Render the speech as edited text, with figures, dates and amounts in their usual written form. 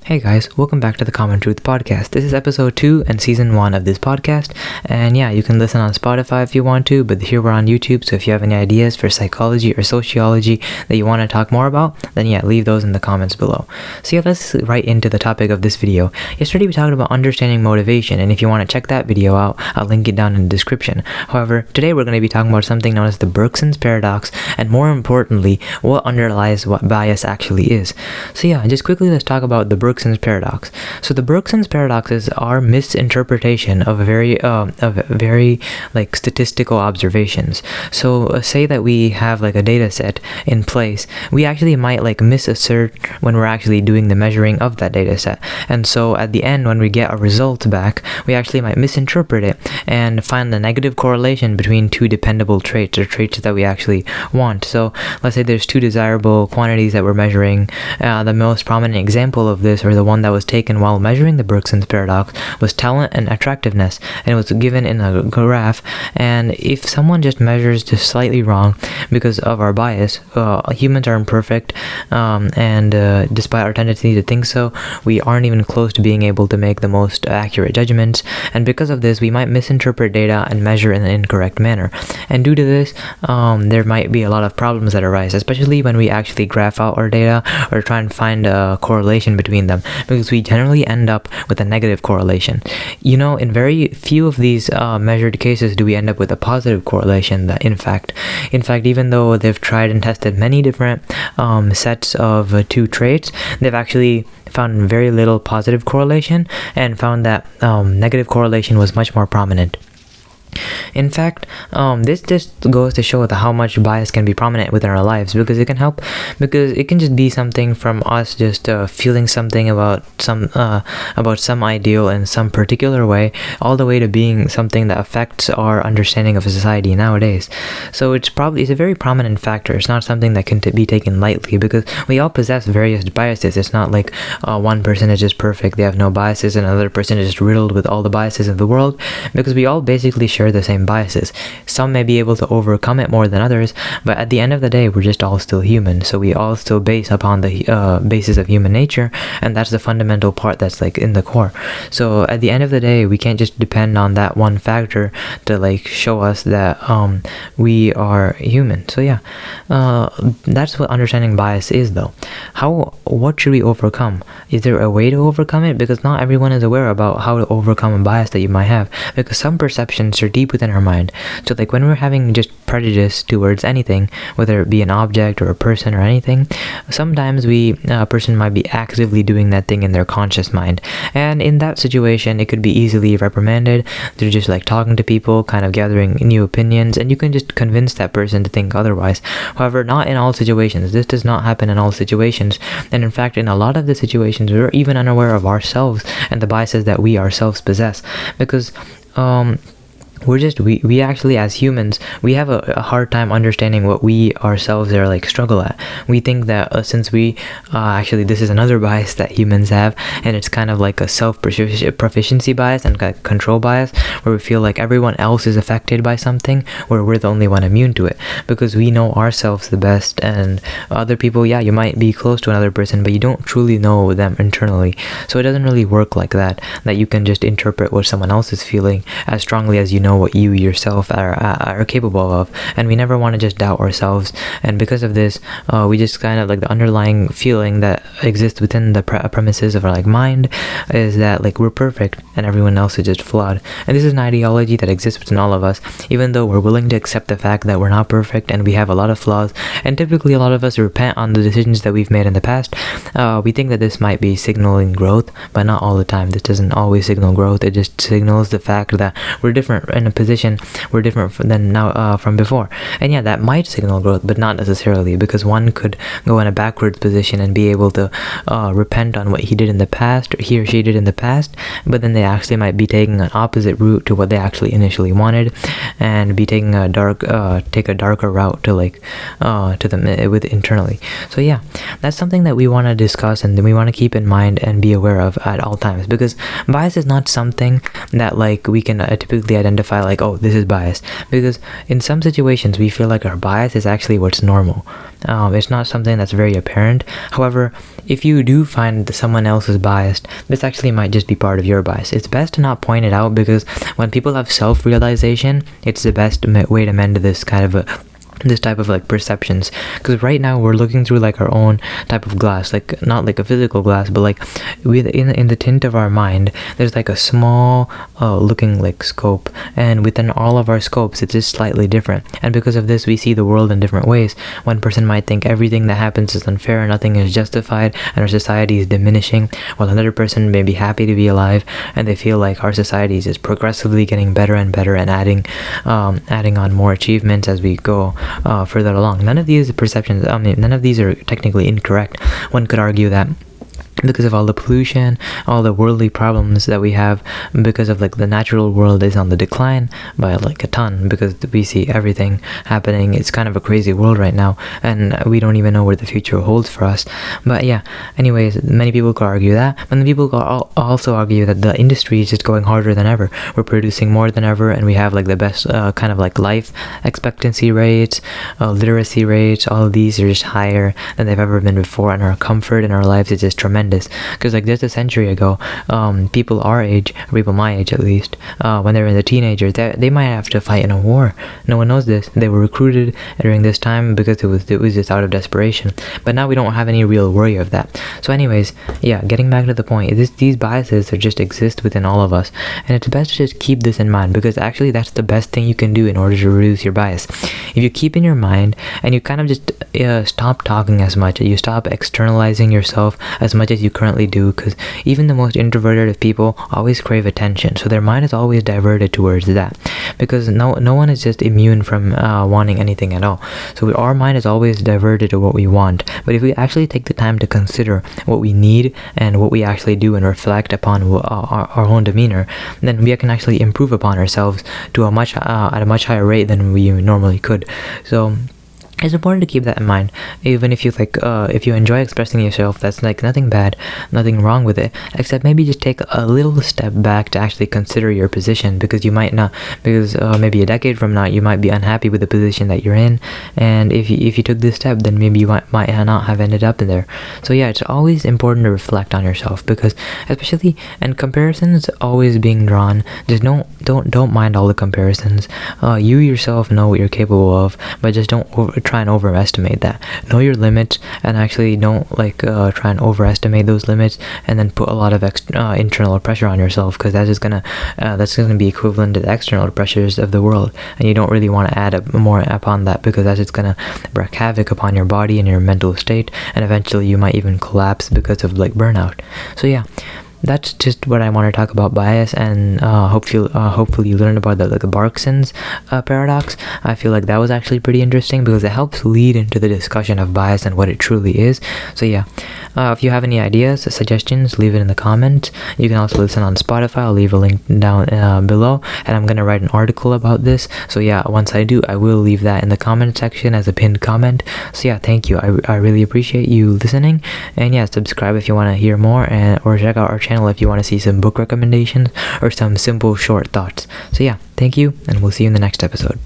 Hey guys, welcome back to the Common Truth Podcast. This is episode 2 and season 1 of this podcast. And yeah, you can listen on Spotify if you want to, but here we're on YouTube. So if you have any ideas for psychology or sociology that you want to talk more about, then yeah, leave those in the comments below. So yeah, let's right into the topic of this video. Yesterday we talked about understanding motivation, and if you want to check that video out, I'll link it down in the description. However, today we're going to be talking about something known as the Bergson's Paradox, and more importantly, what underlies what bias actually is. So yeah, just quickly let's talk about the Bergson's Paradox. So the Bergson's Paradox is our misinterpretation of very like statistical observations. So say that we have like a data set in place, we actually might like misassert when we're actually doing the measuring of that data set. And so at the end, when we get a result back, we actually might misinterpret it and find the negative correlation between two dependable traits, or traits that we actually want. So let's say there's two desirable quantities that we're measuring. The most prominent example of this, or the one that was taken while measuring the Bergson's Paradox, was talent and attractiveness, and it was given in a graph. And if someone just measures just slightly wrong because of our bias, humans are imperfect, and despite our tendency to think so, we aren't even close to being able to make the most accurate judgments, and because of this we might misinterpret data and measure in an incorrect manner. And due to this, there might be a lot of problems that arise, especially when we actually graph out our data or try and find a correlation between them, because we generally end up with a negative correlation. You know, in very few of these measured cases do we end up with a positive correlation. That in fact, even though they've tried and tested many different sets of two traits, they've actually found very little positive correlation and found that negative correlation was much more prominent. In fact, this just goes to show how much bias can be prominent within our lives, because it can just be something from us just feeling something about some ideal in some particular way, all the way to being something that affects our understanding of society nowadays. So it's a very prominent factor. It's not something that can be taken lightly, because we all possess various biases. It's not like one person is just perfect, they have no biases, and another person is just riddled with all the biases of the world, because we all basically share the same biases. Some may be able to overcome it more than others, but at the end of the day, we're just all still human. So we all still base upon the basis of human nature, and that's the fundamental part that's like in the core. So at the end of the day, we can't just depend on that one factor to like show us that we are human. So yeah, that's what understanding bias is, though. What should we overcome? Is there a way to overcome it? Because not everyone is aware about how to overcome a bias that you might have, because some perceptions are deep within our mind. So like when we're having just prejudice towards anything, whether it be an object or a person or anything, sometimes a person might be actively doing that thing in their conscious mind, and in that situation it could be easily reprimanded through just like talking to people, kind of gathering new opinions, and you can just convince that person to think otherwise. However, not in all situations. This does not happen in all situations, and in fact in a lot of the situations we're even unaware of ourselves and the biases that we ourselves possess, because we actually, as humans, we have a hard time understanding what we ourselves are like struggle at. We think that since we actually, this is another bias that humans have, and it's kind of like a self-proficiency bias and a control bias, where we feel like everyone else is affected by something, where we're the only one immune to it, because we know ourselves the best, and other people, yeah, you might be close to another person, but you don't truly know them internally. So it doesn't really work like that you can just interpret what someone else is feeling as strongly as you know what you yourself are capable of. And we never want to just doubt ourselves, and because of this, we just kind of like the underlying feeling that exists within the premises of our like mind is that like we're perfect and everyone else is just flawed. And this is an ideology that exists within all of us, even though we're willing to accept the fact that we're not perfect and we have a lot of flaws, and typically a lot of us repent on the decisions that we've made in the past. We think that this might be signaling growth, but not all the time. This doesn't always signal growth. It just signals the fact that we're different in a position, we're different than now from before. And yeah, that might signal growth, but not necessarily, because one could go in a backwards position and be able to repent on what he did in the past, or he or she did in the past, but then they actually might be taking an opposite route to what they actually initially wanted, and be taking a darker route to like to them with internally. So yeah, that's something that we want to discuss and we want to keep in mind and be aware of at all times, because bias is not something that like we can typically identify identify like, oh, this is bias, because in some situations we feel like our bias is actually what's normal. It's not something that's very apparent. However, if you do find that someone else is biased, this actually might just be part of your bias. It's best to not point it out, because when people have self-realization, it's the best way to mend this type of like perceptions. Because right now we're looking through like our own type of glass, like not like a physical glass, but like in the tint of our mind, there's like a small looking like scope, and within all of our scopes it's just slightly different, and because of this we see the world in different ways. One person might think everything that happens is unfair, nothing is justified, and our society is diminishing, while another person may be happy to be alive, and they feel like our society is just progressively getting better and better, and adding on more achievements as we go further along. None of these perceptions, none of these are technically incorrect. One could argue that because of all the pollution, all the worldly problems that we have, because of like the natural world is on the decline by like a ton, because we see everything happening. It's kind of a crazy world right now, and we don't even know what the future holds for us. But yeah, anyways, many people could argue that, but then people could also argue that the industry is just going harder than ever. We're producing more than ever, and we have like the best kind of like life expectancy rates, literacy rates. All of these are just higher than they've ever been before, and our comfort in our lives is just tremendous. Because like just a century ago, people our age, or people my age at least, when they were in the teenagers, they might have to fight in a war. No one knows this. They were recruited during this time because it was just out of desperation. But now we don't have any real worry of that. So anyways, yeah, getting back to the point, these biases just exist within all of us, and it's best to just keep this in mind, because actually that's the best thing you can do in order to reduce your bias. If you keep in your mind and you kind of just stop talking as much, you stop externalizing yourself as much as you currently do, because even the most introverted of people always crave attention, so their mind is always diverted towards that, because no one is just immune from wanting anything at all. So our mind is always diverted to what we want. But if we actually take the time to consider what we need and what we actually do, and reflect upon our own demeanor, then we can actually improve upon ourselves to at a much higher rate than we normally could. So it's important to keep that in mind. Even if you if you enjoy expressing yourself, that's like nothing bad, nothing wrong with it, except maybe just take a little step back to actually consider your position, because you might not, because maybe a decade from now you might be unhappy with the position that you're in, and if you took this step, then maybe you might not have ended up in there. So yeah, it's always important to reflect on yourself, because especially, and comparisons always being drawn, just don't mind all the comparisons. You yourself know what you're capable of, but just don't try and overestimate that. Know your limits, and actually don't try and overestimate those limits, and then put a lot of internal pressure on yourself, because that's gonna be equivalent to the external pressures of the world, and you don't really want to add more upon that, because that's just gonna wreak havoc upon your body and your mental state, and eventually you might even collapse because of burnout. So yeah, that's just what I want to talk about bias, and hopefully you learned about the Belchers Paradox. I feel like that was actually pretty interesting, because it helps lead into the discussion of bias and what it truly is. So yeah, if you have any ideas, suggestions, leave it in the comments. You can also listen on Spotify. I'll leave a link down below, and I'm gonna write an article about this. So yeah, once I do, I will leave that in the comment section as a pinned comment. So yeah, thank you. I really appreciate you listening, and yeah, subscribe if you want to hear more, or check out our channel if you want to see some book recommendations or some simple short thoughts. So yeah, thank you, and we'll see you in the next episode.